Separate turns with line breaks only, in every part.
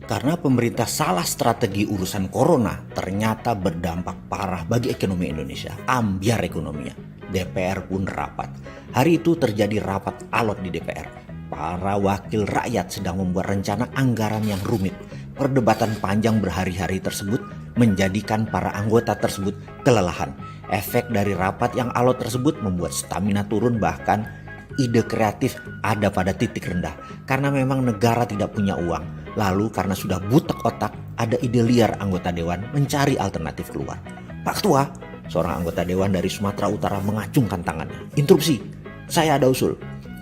Karena pemerintah salah strategi urusan corona, ternyata berdampak parah bagi ekonomi Indonesia. Ambyar ekonominya. DPR pun rapat. Hari itu terjadi rapat alot di DPR. Para wakil rakyat sedang membuat rencana anggaran yang rumit. Perdebatan panjang berhari-hari tersebut menjadikan para anggota tersebut kelelahan. Efek dari rapat yang alot tersebut membuat stamina turun, bahkan ide kreatif ada pada titik rendah. Karena memang negara tidak punya uang. Lalu karena sudah butek otak, ada ide liar anggota dewan mencari alternatif keluar. Pak Ketua, seorang anggota dewan dari Sumatera Utara mengacungkan tangannya. Interupsi, saya ada usul.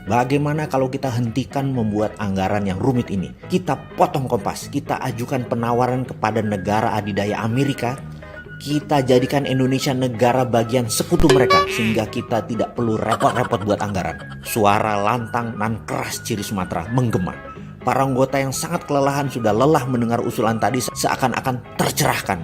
Bagaimana kalau kita hentikan membuat anggaran yang rumit ini? Kita potong kompas, kita ajukan penawaran kepada negara adidaya Amerika. Kita jadikan Indonesia negara bagian sekutu mereka, sehingga kita tidak perlu repot-repot buat anggaran. Suara lantang dan keras ciri Sumatera menggema. Para anggota yang sangat kelelahan sudah lelah mendengar usulan tadi seakan-akan tercerahkan.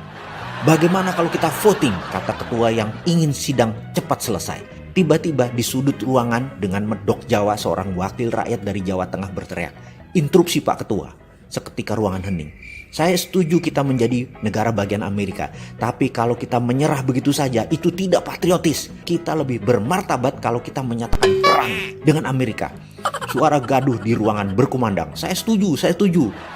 Bagaimana kalau kita voting, kata ketua yang ingin sidang cepat selesai. Tiba-tiba di sudut ruangan dengan medok Jawa seorang wakil rakyat dari Jawa Tengah berteriak, "Interupsi Pak Ketua." Seketika ruangan hening. Saya setuju kita menjadi negara bagian Amerika. Tapi kalau kita menyerah begitu saja, itu tidak patriotis. Kita lebih bermartabat kalau kita menyatakan perang dengan Amerika. Suara gaduh di ruangan berkumandang. Saya setuju,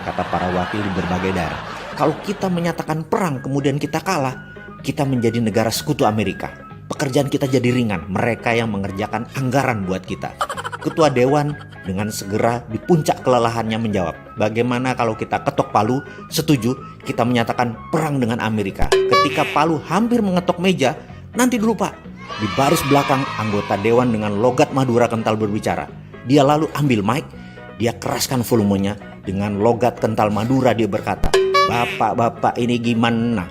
kata para wakil di berbagai daerah. Kalau kita menyatakan perang kemudian kita kalah, kita menjadi negara sekutu Amerika. Pekerjaan kita jadi ringan, mereka yang mengerjakan anggaran buat kita. Ketua Dewan dengan segera di puncak kelelahannya menjawab, bagaimana kalau kita ketok palu, setuju kita menyatakan perang dengan Amerika. Ketika palu hampir mengetok meja, nanti dulu Pak. Di baris belakang anggota Dewan dengan logat Madura kental berbicara. Dia lalu ambil mic, dia keraskan volumenya dengan logat kental Madura, dia berkata, "Bapak-bapak ini gimana?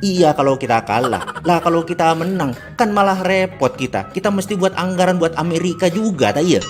Iya kalau kita kalah, lah kalau kita menang kan malah repot kita. Kita mesti buat anggaran buat Amerika juga, tak iya?"